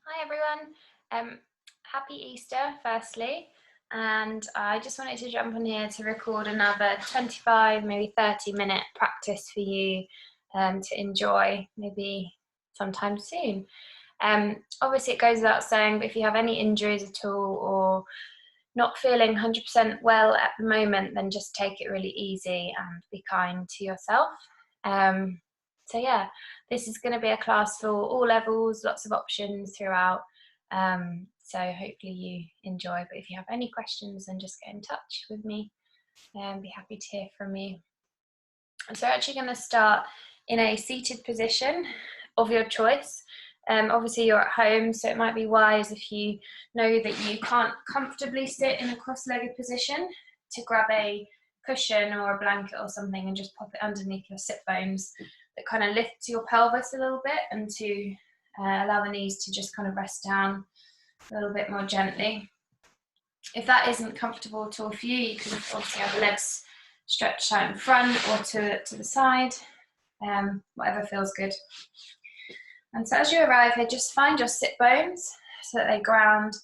Hi everyone, happy Easter firstly, and I just wanted to jump on here to record another 25, maybe 30-minute practice for you to enjoy maybe sometime soon. Obviously it goes without saying, but if you have any injuries at all or not feeling 100% well at the moment, then just take it really easy and be kind to yourself. So yeah, this is going to be a class for all levels, lots of options throughout. So hopefully you enjoy, but if you have any questions, then just get in touch with me and be happy to hear from you. So we're actually going to start in a seated position of your choice. Obviously you're at home, so it might be wise, if you know that you can't comfortably sit in a cross-legged position, to grab a cushion or a blanket or something and just pop it underneath your sit bones. That kind of lifts your pelvis a little bit, and to allow the knees to just kind of rest down a little bit more gently. If that isn't comfortable at all for you, you can obviously have the legs stretched out in front or to the side, whatever feels good. And so as you arrive here, just find your sit bones so that they ground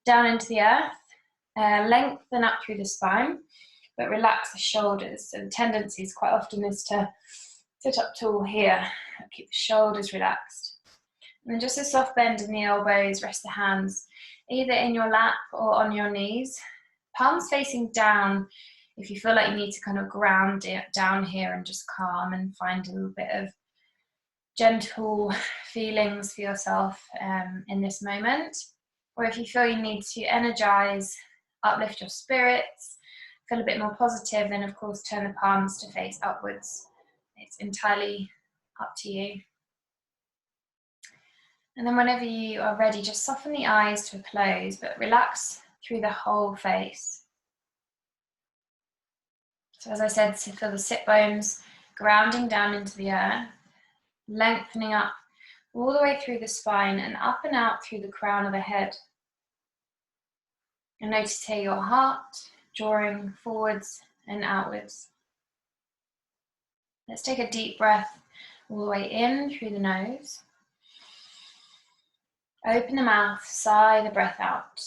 down into the earth, lengthen up through the spine, but relax the shoulders. So the tendency is quite often is to sit up tall here, keep the shoulders relaxed. And then just a soft bend in the elbows, rest the hands either in your lap or on your knees, palms facing down if you feel like you need to kind of ground it down here and just calm and find a little bit of gentle feelings for yourself in this moment. Or if you feel you need to energize, uplift your spirits, feel a bit more positive, then of course turn the palms to face upwards. It's entirely up to you. And then whenever you are ready, just soften the eyes to a close, but relax through the whole face. So as I said, to feel the sit bones grounding down into the earth, lengthening up all the way through the spine and up and out through the crown of the head. And notice here your heart drawing forwards and outwards. Let's take a deep breath all the way in through the nose. Open the mouth, sigh the breath out.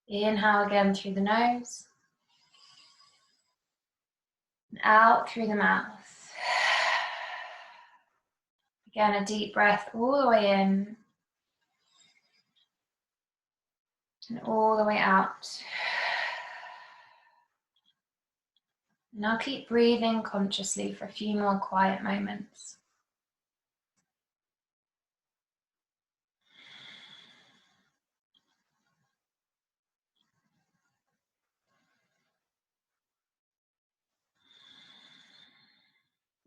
Inhale again through the nose. And out through the mouth. Again, a deep breath all the way in. And all the way out. Now keep breathing consciously for a few more quiet moments.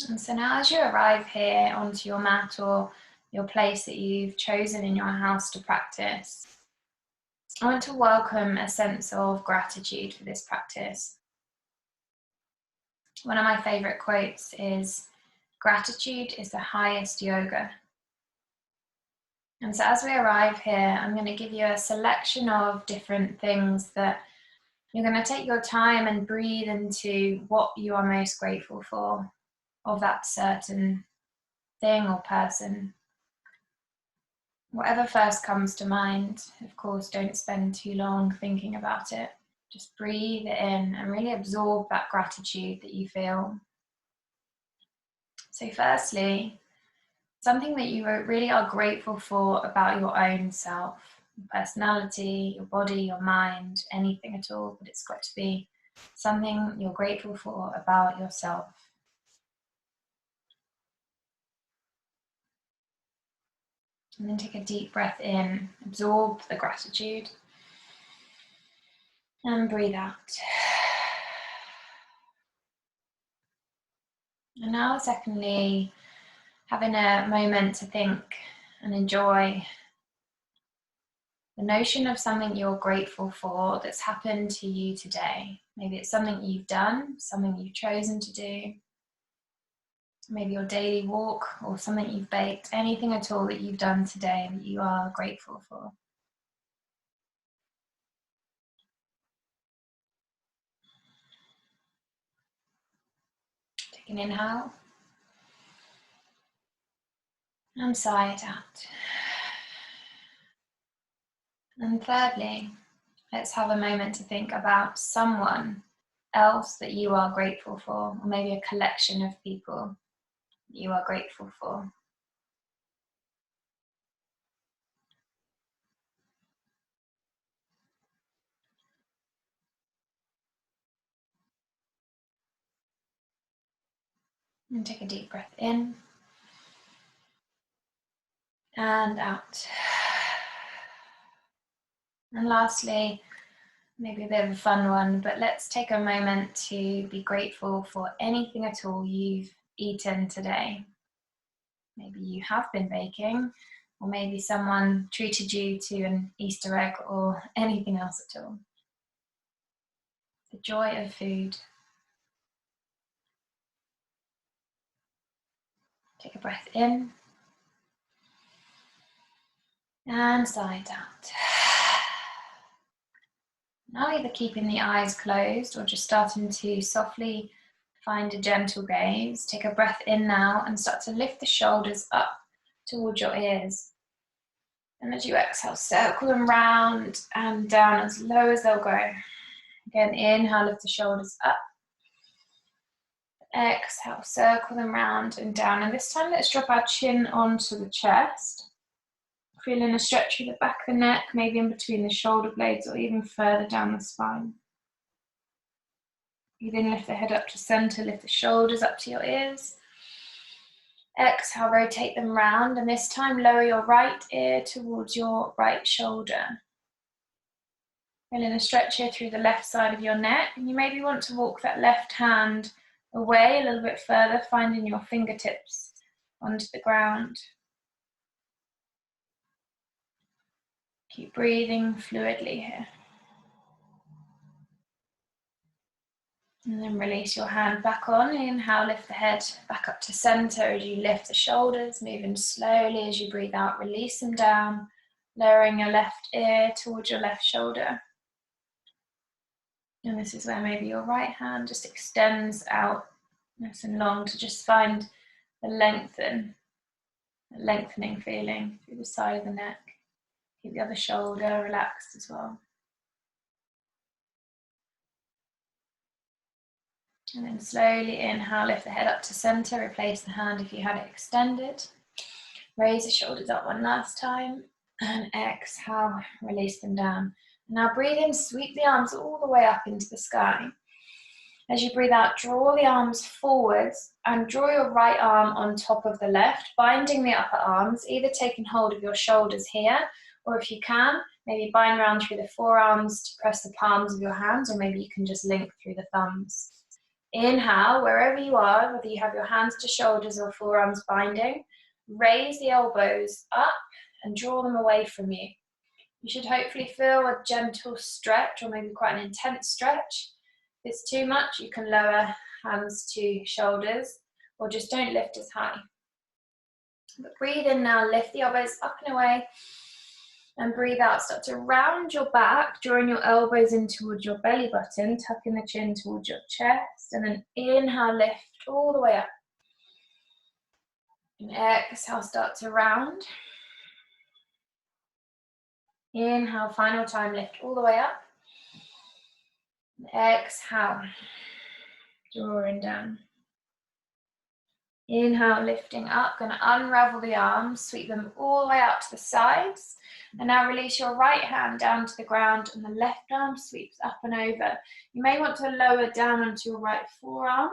And so now as you arrive here onto your mat or your place that you've chosen in your house to practice, I want to welcome a sense of gratitude for this practice. One of my favorite quotes is, "Gratitude is the highest yoga." And so as we arrive here, I'm going to give you a selection of different things that you're going to take your time and breathe into what you are most grateful for of that certain thing or person. Whatever first comes to mind, of course, don't spend too long thinking about it. Just breathe it in and really absorb that gratitude that you feel. So firstly, something that you really are grateful for about your own self, your personality, your body, your mind, anything at all, but it's got to be something you're grateful for about yourself. And then take a deep breath in, absorb the gratitude, and breathe out. And now, secondly, having a moment to think and enjoy the notion of something you're grateful for that's happened to you today. Maybe it's something you've done, something you've chosen to do, maybe your daily walk or something you've baked, anything at all that you've done today that you are grateful for. Take an inhale and sigh it out. And thirdly, let's have a moment to think about someone else that you are grateful for, or maybe a collection of people that you are grateful for. And take a deep breath in and out. And lastly, maybe a bit of a fun one, but let's take a moment to be grateful for anything at all you've eaten today. Maybe you have been baking, or maybe someone treated you to an Easter egg or anything else at all. The joy of food. Take a breath in and sigh it out. Now either keeping the eyes closed or just starting to softly find a gentle gaze. Take a breath in now and start to lift the shoulders up towards your ears. And as you exhale, circle them round and down as low as they'll go. Again, inhale, lift the shoulders up. Exhale, circle them round and down. And this time, let's drop our chin onto the chest. Feeling a stretch through the back of the neck, maybe in between the shoulder blades or even further down the spine. You then lift the head up to center, lift the shoulders up to your ears. Exhale, rotate them round, and this time lower your right ear towards your right shoulder. Feeling a stretch here through the left side of your neck, and you maybe want to walk that left hand away a little bit further, finding your fingertips onto the ground. Keep breathing fluidly here. And then release your hand back on. Inhale, lift the head back up to center as you lift the shoulders, moving slowly as you breathe out, release them down, lowering your left ear towards your left shoulder. And this is where maybe your right hand just extends out nice and long to just find the lengthening feeling through the side of the neck. Keep the other shoulder relaxed as well. And then slowly inhale, lift the head up to center, replace the hand if you had it extended. Raise the shoulders up one last time, and exhale, release them down. Now breathe in, sweep the arms all the way up into the sky. As you breathe out, draw the arms forwards and draw your right arm on top of the left, binding the upper arms, either taking hold of your shoulders here, or if you can, maybe bind around through the forearms to press the palms of your hands, or maybe you can just link through the thumbs. Inhale, wherever you are, whether you have your hands to shoulders or forearms binding, raise the elbows up and draw them away from you. You should hopefully feel a gentle stretch, or maybe quite an intense stretch. If it's too much, you can lower hands to shoulders, or just don't lift as high. But breathe in now, lift the elbows up and away, and breathe out. Start to round your back, drawing your elbows in towards your belly button, tucking the chin towards your chest, and then inhale, lift all the way up. And exhale, start to round. Inhale, final time, lift all the way up. And exhale, drawing down. Inhale, lifting up, going to unravel the arms, sweep them all the way out to the sides. And now release your right hand down to the ground and the left arm sweeps up and over. You may want to lower down onto your right forearm.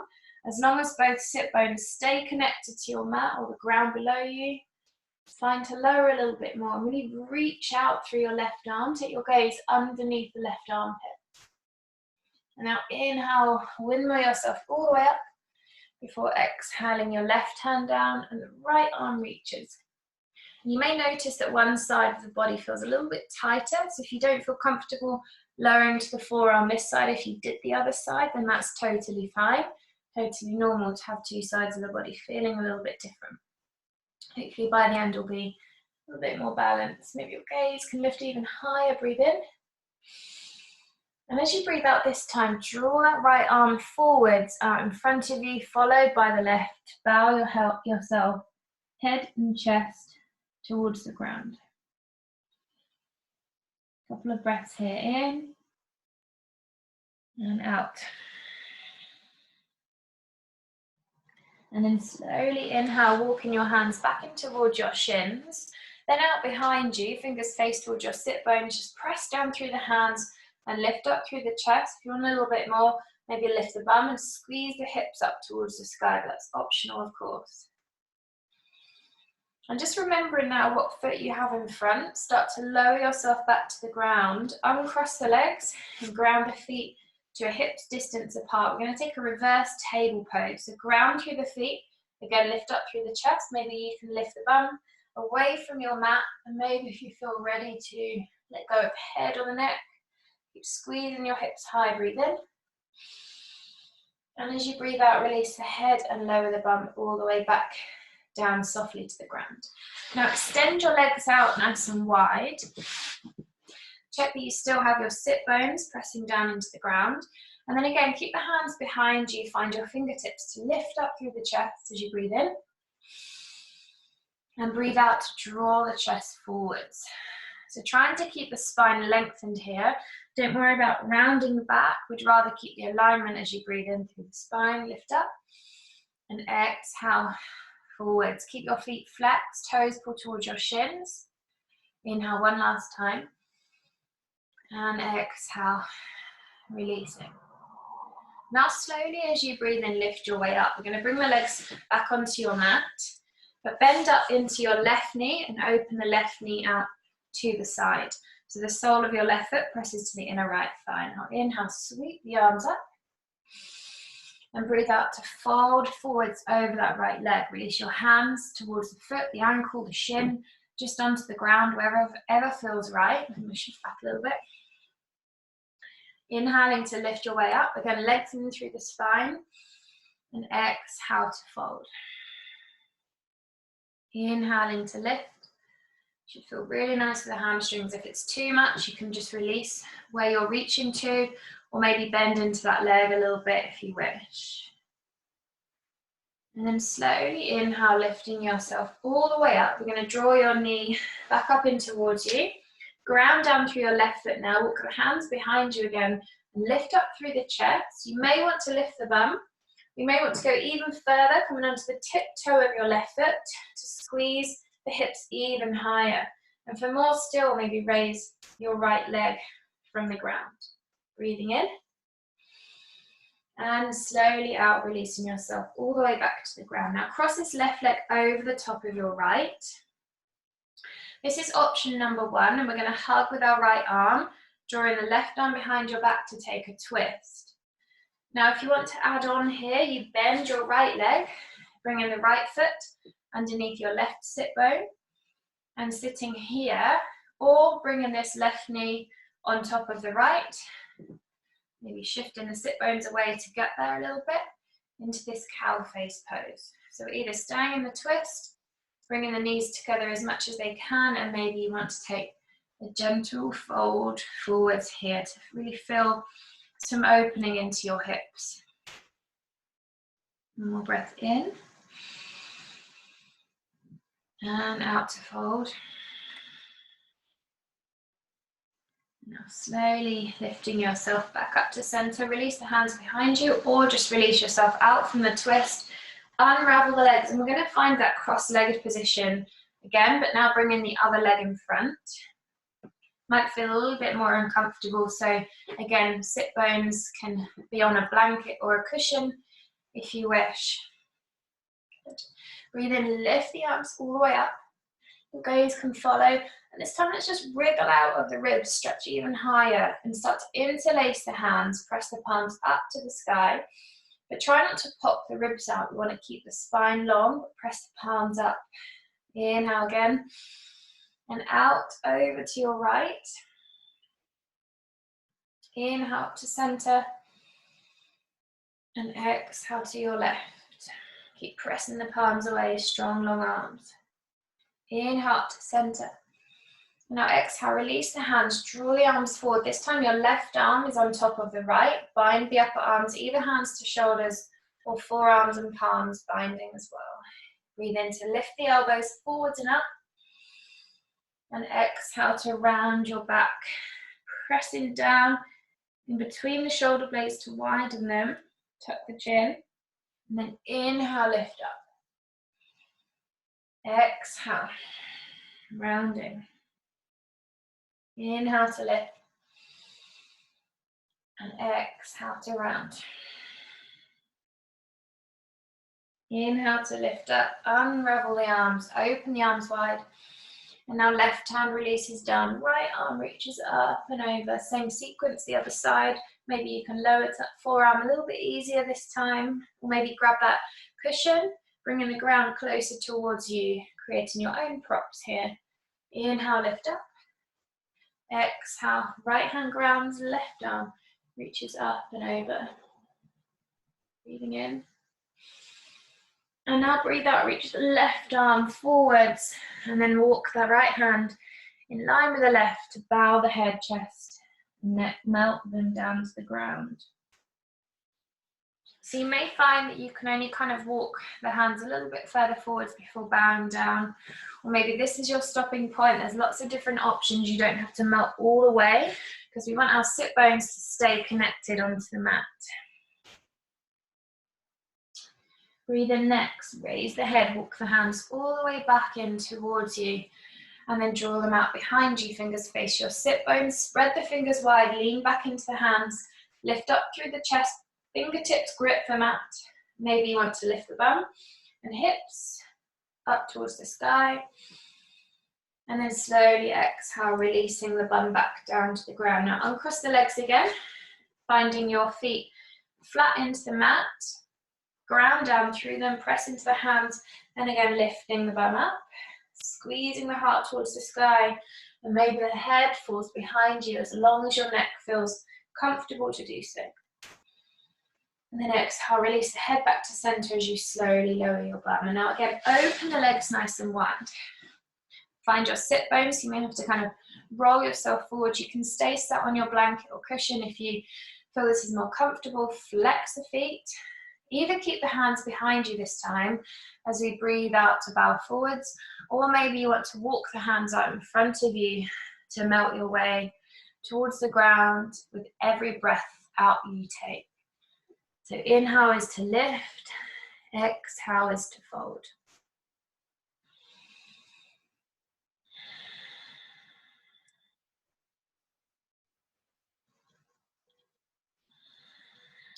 As long as both sit bones stay connected to your mat or the ground below you, it's fine to lower a little bit more. Really reach out through your left arm, take your gaze underneath the left armpit. And now inhale, windmill yourself all the way up before exhaling your left hand down and the right arm reaches. You may notice that one side of the body feels a little bit tighter, so if you don't feel comfortable lowering to the forearm this side, if you did the other side, then that's totally fine. Totally normal to have two sides of the body feeling a little bit different. Hopefully by the end will be a little bit more balanced. Maybe your gaze can lift even higher, breathe in. And as you breathe out this time, draw that right arm forwards out in front of you, followed by the left. Bow yourself head and chest towards the ground. A couple of breaths here, in and out. And then slowly inhale, walking your hands back in towards your shins. Then out behind you, fingers face towards your sit bones, just press down through the hands and lift up through the chest. If you want a little bit more, maybe lift the bum and squeeze the hips up towards the sky. That's optional, of course. And just remembering now what foot you have in front, start to lower yourself back to the ground, uncross the legs and ground the feet to a hips distance apart. We're going to take a reverse table pose. So ground through the feet, again lift up through the chest. Maybe you can lift the bum away from your mat, and maybe if you feel ready to let go of the head or the neck, keep squeezing your hips high, breathe in. And as you breathe out, release the head and lower the bum all the way back down softly to the ground. Now extend your legs out nice and wide. Check that you still have your sit bones pressing down into the ground. And then again, keep the hands behind you. Find your fingertips to lift up through the chest as you breathe in. And breathe out to draw the chest forwards. So trying to keep the spine lengthened here. Don't worry about rounding back. We'd rather keep the alignment as you breathe in through the spine. Lift up and exhale forwards. Keep your feet flexed, toes pull towards your shins. Inhale one last time. And exhale, releasing. Now slowly as you breathe in, lift your way up. We're going to bring the legs back onto your mat. But bend up into your left knee and open the left knee out to the side. So the sole of your left foot presses to the inner right thigh. Now inhale, sweep the arms up. And breathe out to fold forwards over that right leg. Release your hands towards the foot, the ankle, the shin, just onto the ground, wherever feels right. And we shift back a little bit. Inhaling to lift your way up. Again, lengthening through the spine. And exhale to fold. Inhaling to lift. Should feel really nice for the hamstrings. If it's too much, you can just release where you're reaching to, or maybe bend into that leg a little bit if you wish. And then slowly inhale, lifting yourself all the way up. We're going to draw your knee back up in towards you. Ground down through your left foot now. Walk your hands behind you again and lift up through the chest. You may want to lift the bum. You may want to go even further, coming onto the tiptoe of your left foot to squeeze the hips even higher. And for more still, maybe raise your right leg from the ground. Breathing in. And slowly out, releasing yourself all the way back to the ground. Now cross this left leg over the top of your right. This is option number one, and we're going to hug with our right arm, drawing the left arm behind your back to take a twist. Now if you want to add on here, you bend your right leg, bringing the right foot underneath your left sit bone, and sitting here, or bringing this left knee on top of the right, maybe shifting the sit bones away to get there a little bit, into this cow face pose. So either staying in the twist, bringing the knees together as much as they can, and maybe you want to take a gentle fold forwards here to really feel some opening into your hips. One more breath in. And out to fold. Now slowly lifting yourself back up to center. Release the hands behind you, or just release yourself out from the twist. Unravel the legs, and we're going to find that cross-legged position again, but now bringing the other leg in front. Might feel a little bit more uncomfortable, so again, sit bones can be on a blanket or a cushion if you wish. Good. Breathe in, lift the arms all the way up. Your gaze can follow, and this time let's just wriggle out of the ribs, stretch even higher, and start to interlace the hands. Press the palms up to the sky, but try not to pop the ribs out. We want to keep the spine long, but press the palms up. Inhale again. And out over to your right. Inhale up to center. And exhale to your left. Keep pressing the palms away, strong long arms. Inhale up to center. Now exhale, release the hands, draw the arms forward. This time your left arm is on top of the right. Bind the upper arms, either hands to shoulders or forearms and palms binding as well. Breathe in to lift the elbows forwards and up. And exhale to round your back. Pressing down in between the shoulder blades to widen them. Tuck the chin. And then inhale, lift up. Exhale, rounding. Inhale to lift. And exhale to round. Inhale to lift up, unravel the arms, open the arms wide. And now left hand releases down, right arm reaches up and over. Same sequence the other side. Maybe you can lower that forearm a little bit easier this time. Or maybe grab that cushion, bringing the ground closer towards you, creating your own props here. Inhale, lift up. Exhale, right hand grounds, left arm reaches up and over. Breathing in. And now breathe out, reach the left arm forwards, and then walk the right hand in line with the left to bow the head, chest, neck, melt them down to the ground. So you may find that you can only kind of walk the hands a little bit further forwards before bowing down, or maybe this is your stopping point. There's lots of different options. You don't have to melt all the way, because we want our sit bones to stay connected onto the mat. Breathe in next, raise the head, walk the hands all the way back in towards you, and then draw them out behind you, fingers face your sit bones, spread the fingers wide, lean back into the hands, lift up through the chest, fingertips grip the mat. Maybe you want to lift the bum and hips up towards the sky, and then slowly exhale, releasing the bum back down to the ground. Now uncross the legs again, finding your feet flat into the mat. Ground down through them, press into the hands, and again lifting the bum up, squeezing the heart towards the sky, and maybe the head falls behind you as long as your neck feels comfortable to do so. And then exhale, release the head back to center as you slowly lower your bum. And now again, open the legs nice and wide. Find your sit bones. You may have to kind of roll yourself forward. You can stay sat on your blanket or cushion if you feel this is more comfortable. Flex the feet. Either keep the hands behind you this time as we breathe out to bow forwards, or maybe you want to walk the hands out in front of you to melt your way towards the ground with every breath out you take. So inhale is to lift, exhale is to fold.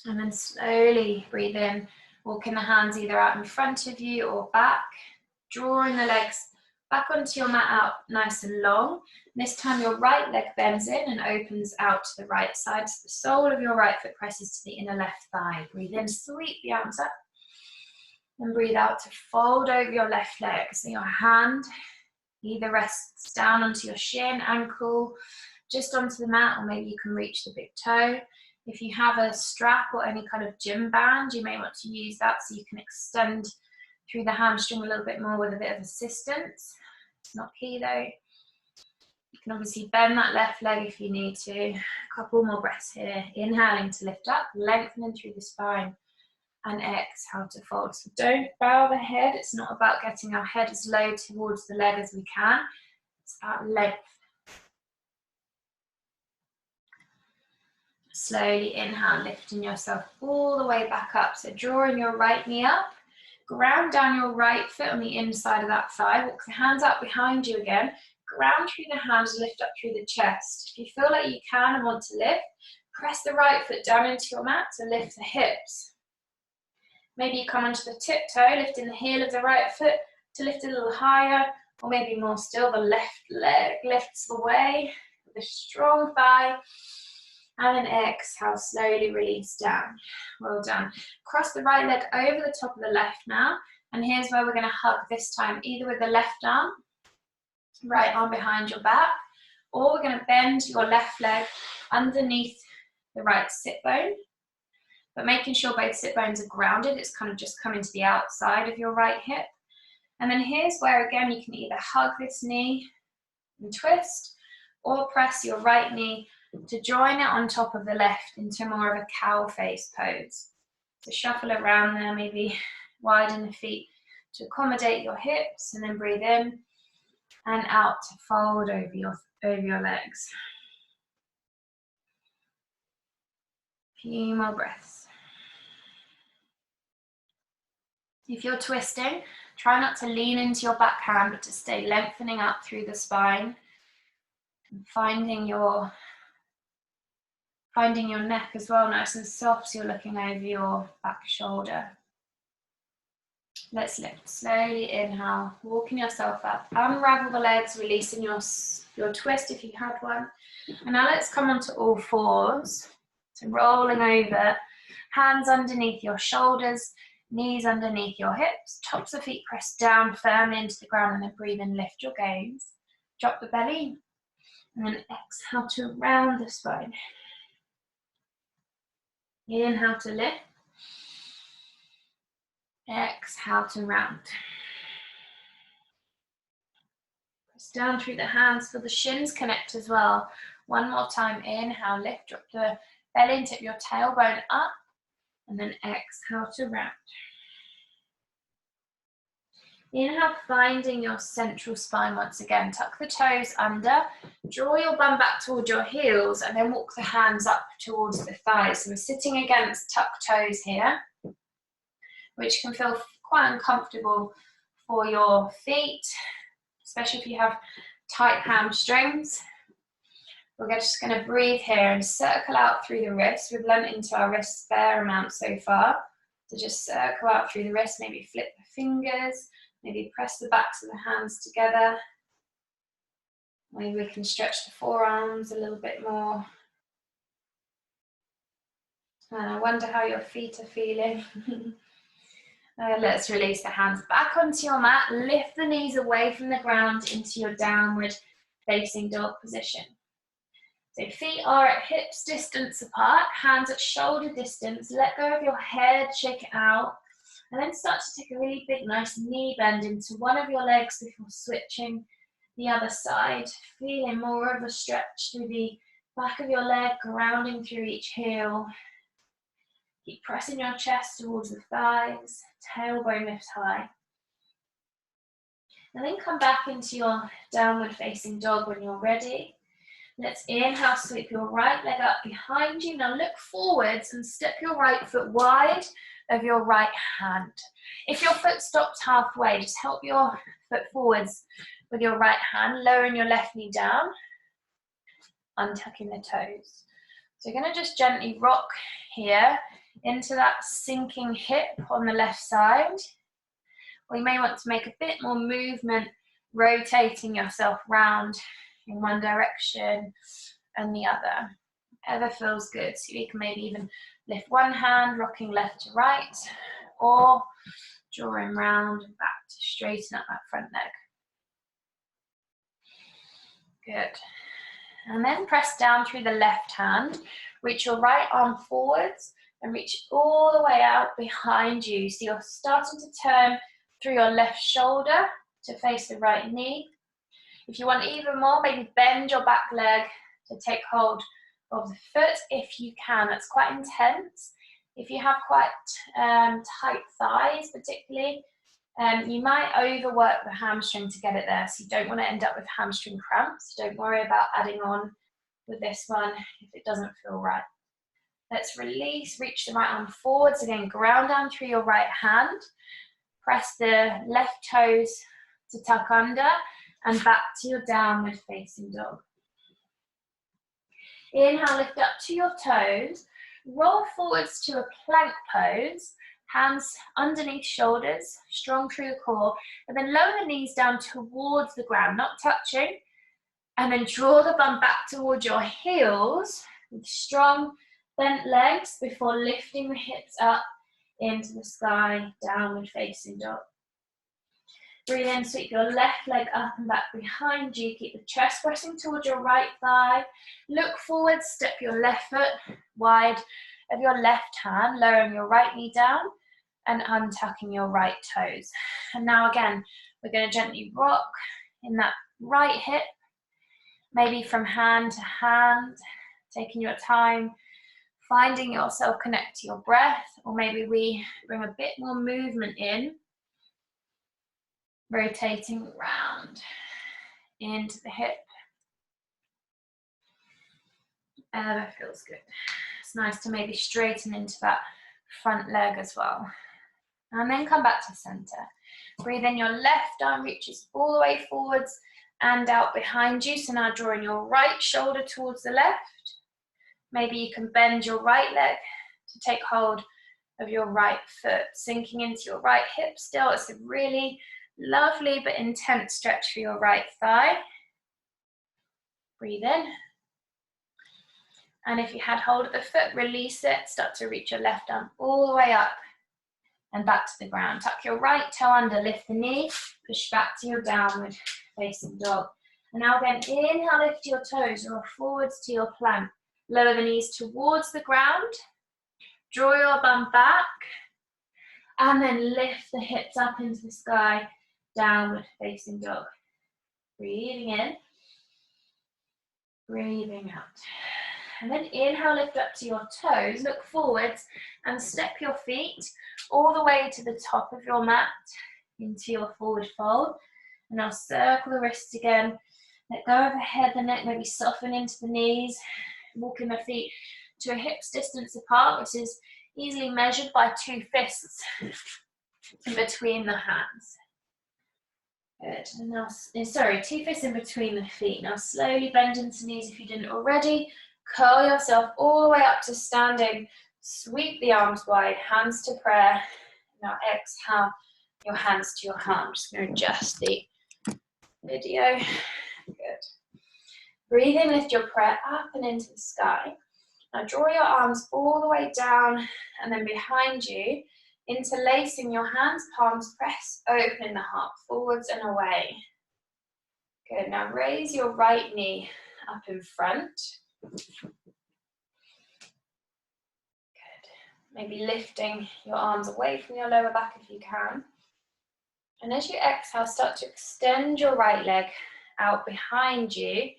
And then slowly breathe in, walking the hands either out in front of you or back, drawing the legs back onto your mat out nice and long. This time your right leg bends in and opens out to the right side, so the sole of your right foot presses to the inner left thigh. Breathe in, sweep the arms up, and breathe out to fold over your left leg. So your hand either rests down onto your shin, ankle, just onto the mat, or maybe you can reach the big toe. If you have a strap or any kind of gym band, you may want to use that so you can extend through the hamstring a little bit more with a bit of assistance. It's not key though. You can obviously bend that left leg if you need to. A couple more breaths here. Inhaling to lift up, lengthening through the spine, and exhale to fold. So don't bow the head. It's not about getting our head as low towards the leg as we can. It's about length. Slowly inhale, lifting yourself all the way back up. So drawing your right knee up, ground down your right foot on the inside of that thigh. Walk the hands up behind you again. Ground through the hands, lift up through the chest. If you feel like you can and want to lift, press the right foot down into your mat to lift the hips. Maybe you come onto the tiptoe, lifting the heel of the right foot to lift a little higher, or maybe more still, the left leg lifts the way with a strong thigh. And then exhale, slowly release down. Well done. Cross the right leg over the top of the left now. And here's where we're going to hug this time, either with the left arm, right arm behind your back, or we're going to bend your left leg underneath the right sit bone. But making sure both sit bones are grounded, it's kind of just coming to the outside of your right hip. And then here's where, again, you can either hug this knee and twist, or press your right knee to join it on top of the left into more of a cow face pose. So shuffle around there, maybe widen the feet to accommodate your hips, and then breathe in and out to fold over your legs. Few more breaths. If you're twisting, try not to lean into your back hand, but to stay lengthening up through the spine, and finding your neck as well nice and soft, so you're looking over your back shoulder. Let's lift. Slowly inhale, walking yourself up. Unravel the legs, releasing your twist if you had one. And now let's come onto all fours. So rolling over, hands underneath your shoulders, knees underneath your hips, tops of feet pressed down firmly into the ground, and then breathe in, lift your gaze. Drop the belly, and then exhale to round the spine. Inhale to lift. Exhale to round. Press down through the hands, feel the shins connect as well. One more time, inhale, lift, drop the belly and tip your tailbone up, and then exhale to round. Inhale, finding your central spine once again. Tuck the toes under, draw your bum back towards your heels, and then walk the hands up towards the thighs. So we're sitting against tucked toes here, which can feel quite uncomfortable for your feet, especially if you have tight hamstrings. We're just going to breathe here and circle out through the wrists. We've learned into our wrists a fair amount so far. So just circle out through the wrists, maybe flip the fingers, maybe press the backs of the hands together. Maybe we can stretch the forearms a little bit more. And I wonder how your feet are feeling. Let's release the hands back onto your mat. Lift the knees away from the ground into your downward facing dog position. So feet are at hips distance apart, hands at shoulder distance. Let go of your head, shake it out. And then start to take a really big, nice knee bend into one of your legs before switching the other side. Feeling more of a stretch through the back of your leg, grounding through each heel. Keep pressing your chest towards the thighs, tailbone lift high. And then come back into your downward facing dog when you're ready. Let's inhale, sweep your right leg up behind you. Now look forwards and step your right foot wide of your right hand. If your foot stops halfway, just help your foot forwards with your right hand, lowering your left knee down, untucking the toes. So you're going to just gently rock here into that sinking hip on the left side. Or you may want to make a bit more movement, rotating yourself round in one direction and the other. Whatever feels good. So you can maybe even lift one hand, rocking left to right, or drawing round and back to straighten up that front leg. Good. And then press down through the left hand, reach your right arm forwards and reach all the way out behind you. So you're starting to turn through your left shoulder to face the right knee. If you want even more, maybe bend your back leg to take hold of the foot if you can. That's quite intense. If you have quite tight thighs particularly, you might overwork the hamstring to get it there, so you don't want to end up with hamstring cramps. Don't worry about adding on with this one if it doesn't feel right. Let's release, reach the right arm forwards, again ground down through your right hand, press the left toes to tuck under and back to your downward facing dog. Inhale, lift up to your toes, roll forwards to a plank pose, hands underneath shoulders, strong through the core, and then lower the knees down towards the ground, not touching, and then draw the bum back towards your heels with strong bent legs before lifting the hips up into the sky, downward facing dog. Breathe in, sweep your left leg up and back behind you. Keep the chest pressing towards your right thigh. Look forward, step your left foot wide of your left hand, lowering your right knee down and untucking your right toes. And now again, we're going to gently rock in that right hip, maybe from hand to hand, taking your time, finding yourself connect to your breath, or maybe we bring a bit more movement in rotating round into the hip. That feels good. It's nice to maybe straighten into that front leg as well. And then come back to center. Breathe in, your left arm reaches all the way forwards and out behind you. So now drawing your right shoulder towards the left. Maybe you can bend your right leg to take hold of your right foot, sinking into your right hip still. It's a really lovely but intense stretch for your right thigh. Breathe in. And if you had hold of the foot, release it. Start to reach your left arm all the way up and back to the ground. Tuck your right toe under, lift the knee, push back to your downward facing dog. And now again, inhale, lift your toes, roll forwards to your plank. Lower the knees towards the ground. Draw your bum back. And then lift the hips up into the sky, downward facing dog. Breathing in. Breathing out. And then inhale, lift up to your toes, look forwards and step your feet all the way to the top of your mat into your forward fold. And now circle the wrists again. Let go of the head, the neck, maybe soften into the knees. Walking the feet to a hips distance apart, which is easily measured by 2 fists in between the hands. Good. And now, 2 fists in between the feet. Now slowly bend into knees if you didn't already. Curl yourself all the way up to standing. Sweep the arms wide, hands to prayer. Now exhale your hands to your heart. I'm just going to adjust the video. Good. Breathe in, lift your prayer up and into the sky. Now draw your arms all the way down and then behind you, interlacing your hands, palms press, opening the heart forwards and away. Good. Now raise your right knee up in front. Good. Maybe lifting your arms away from your lower back if you can. And as you exhale, start to extend your right leg out behind you,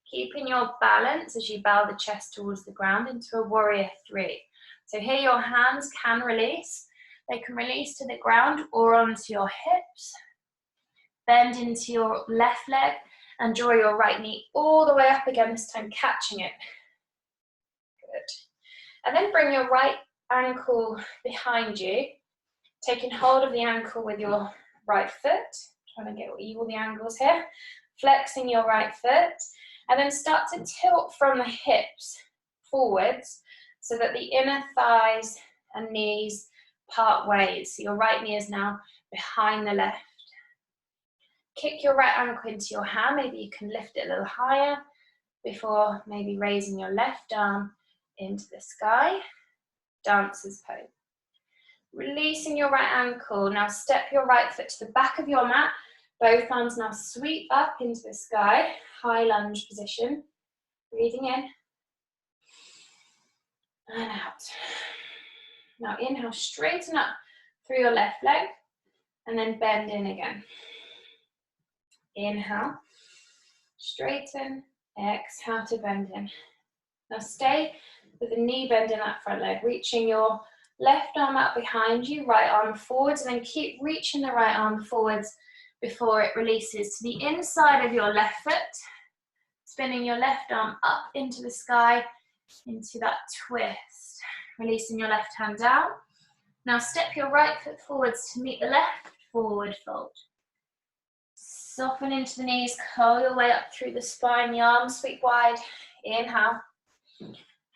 keeping your balance as you bow the chest towards the ground into a warrior 3. So here your hands can release. They can release to the ground or onto your hips. Bend into your left leg and draw your right knee all the way up again, this time catching it. Good. And then bring your right ankle behind you, taking hold of the ankle with your right foot. Trying to get all the angles here. Flexing your right foot. And then start to tilt from the hips forwards so that the inner thighs and knees part ways. So your right knee is now behind the left. Kick your right ankle into your hand. Maybe you can lift it a little higher before maybe raising your left arm into the sky. Dancer's pose. Releasing your right ankle. Now step your right foot to the back of your mat. Both arms now sweep up into the sky. High lunge position. Breathing in. And out. Now inhale, straighten up through your left leg. And then bend in again. Inhale, straighten, exhale to bend in. Now stay with the knee bend in that front leg, reaching your left arm out behind you, right arm forwards, and then keep reaching the right arm forwards before it releases to the inside of your left foot, spinning your left arm up into the sky, into that twist, releasing your left hand down. Now step your right foot forwards to meet the left forward fold. Soften into the knees, curl your way up through the spine, the arms sweep wide. Inhale,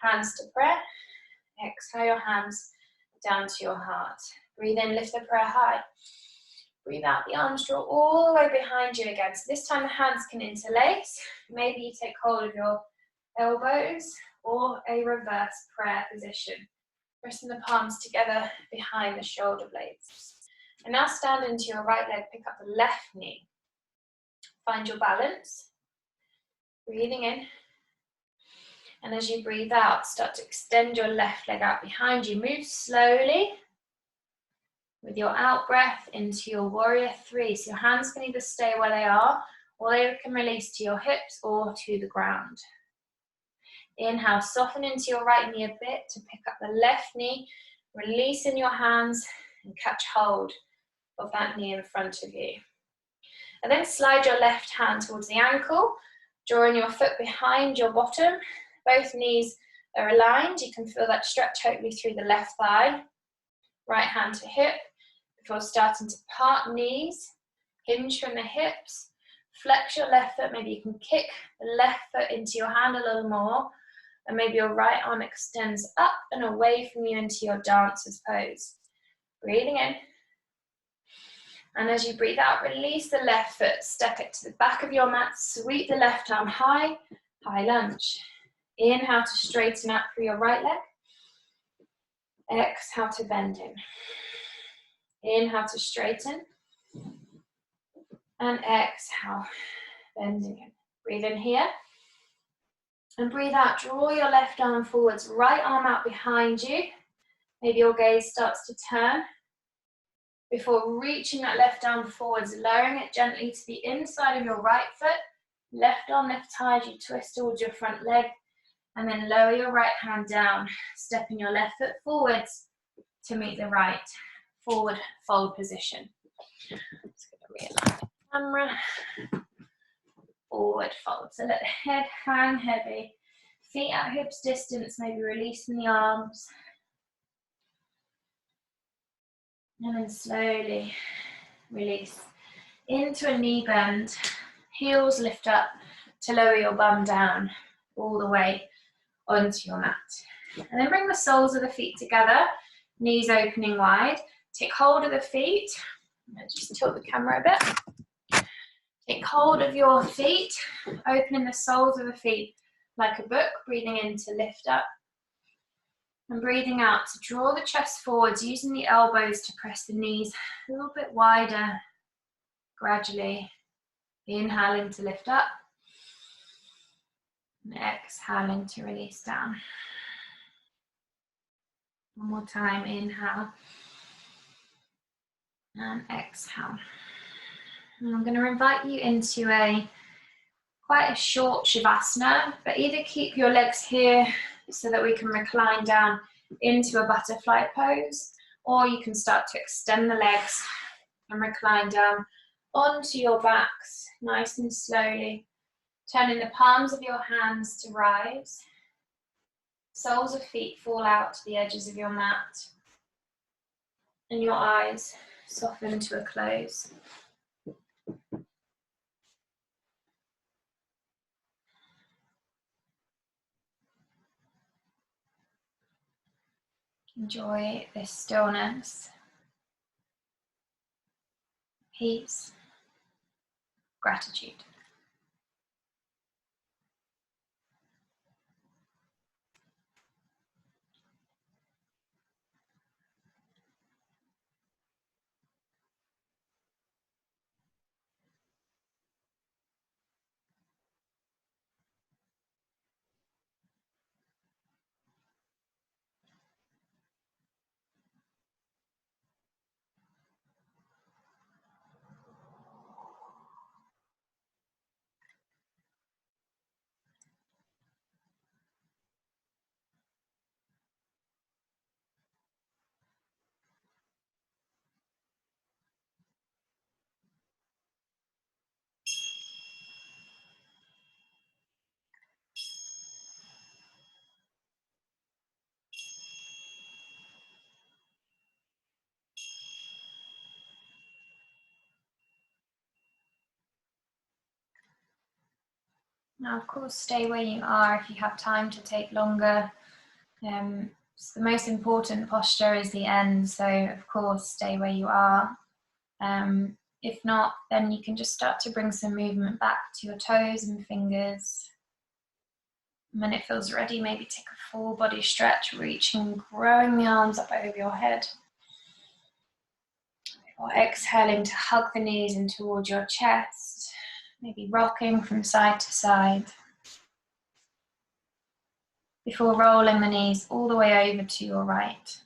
hands to prayer. Exhale your hands down to your heart. Breathe in, lift the prayer high. Breathe out, the arms draw all the way behind you again. So this time the hands can interlace. Maybe you take hold of your elbows or a reverse prayer position. Pressing the palms together behind the shoulder blades. And now stand into your right leg, pick up the left knee. Find your balance. Breathing in. And as you breathe out, start to extend your left leg out behind you. Move slowly with your out breath into your warrior 3. So your hands can either stay where they are, or they can release to your hips or to the ground. Inhale, soften into your right knee a bit to pick up the left knee. Release in your hands and catch hold of that knee in front of you. And then slide your left hand towards the ankle, drawing your foot behind your bottom. Both knees are aligned. You can feel that stretch hopefully through the left thigh. Right hand to hip before starting to part knees, hinge from the hips, flex your left foot. Maybe you can kick the left foot into your hand a little more, and maybe your right arm extends up and away from you into your dancer's pose. Breathing in. And as you breathe out, release the left foot, step it to the back of your mat, sweep the left arm high, high lunge. Inhale to straighten up through your right leg. Exhale to bend in. Inhale to straighten. And exhale, bending in. Breathe in here. And breathe out, draw your left arm forwards, right arm out behind you. Maybe your gaze starts to turn. Before reaching that left arm forwards, lowering it gently to the inside of your right foot. Left arm left high as you twist towards your front leg. And then lower your right hand down, stepping your left foot forwards to meet the right. Forward fold position. Just going to realign the camera. Forward fold. So let the head hang heavy. Feet at hips distance, maybe releasing the arms. And then slowly release into a knee bend. Heels lift up to lower your bum down all the way onto your mat. And then bring the soles of the feet together, knees opening wide. Take hold of the feet. Let's just tilt the camera a bit. Take hold of your feet, opening the soles of the feet like a book, breathing in to lift up. And breathing out to draw the chest forwards, using the elbows to press the knees a little bit wider, gradually. Inhaling to lift up. And exhaling to release down. One more time, inhale. And exhale. And I'm going to invite you into quite a short Shavasana, but either keep your legs here so that we can recline down into a butterfly pose, or you can start to extend the legs and recline down onto your backs, nice and slowly, turning the palms of your hands to rise. Soles of feet fall out to the edges of your mat, and your eyes soften to a close. Enjoy this stillness, peace, gratitude. Now, of course, stay where you are if you have time to take longer. So the most important posture is the end, so of course, stay where you are. If not, then you can just start to bring some movement back to your toes and fingers. And when it feels ready, maybe take a full body stretch, reaching, growing the arms up over your head. Or exhaling to hug the knees in towards your chest. Maybe rocking from side to side. Before rolling the knees all the way over to your right.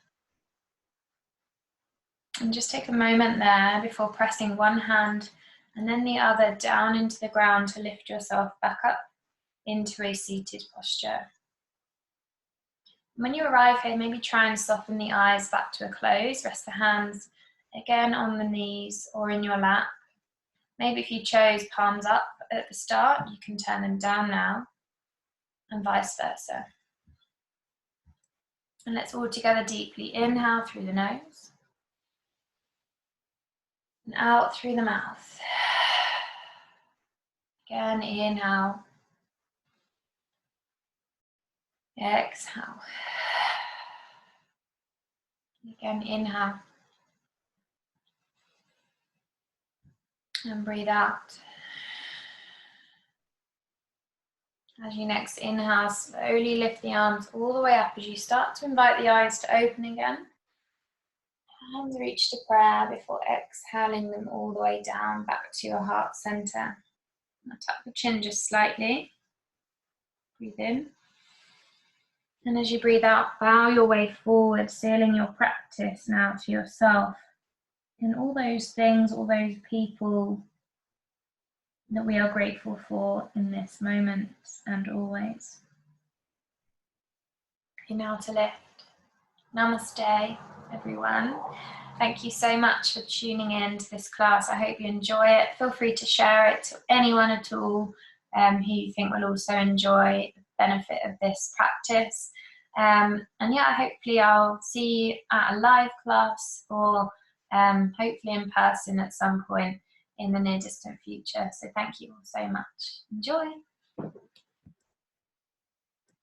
And just take a moment there before pressing one hand and then the other down into the ground to lift yourself back up into a seated posture. When you arrive here, maybe try and soften the eyes back to a close. Rest the hands again on the knees or in your lap. Maybe if you chose palms up at the start, you can turn them down now, and vice versa. And let's all together deeply inhale through the nose and out through the mouth. Again, inhale, exhale. Again, inhale and breathe out. As you next inhale, slowly lift the arms all the way up as you start to invite the eyes to open again. Hands reach to prayer before exhaling them all the way down back to your heart center. Now tuck the chin just slightly. Breathe in. And as you breathe out, bow your way forward, sealing your practice now to yourself. And all those things, all those people that we are grateful for in this moment and always. Okay, now to lift. Namaste, everyone. Thank you so much for tuning in to this class. I hope you enjoy it. Feel free to share it to anyone at all who you think will also enjoy the benefit of this practice. And yeah, hopefully I'll see you at a live class or hopefully in person at some point in the near distant future. So thank you all so much. Enjoy.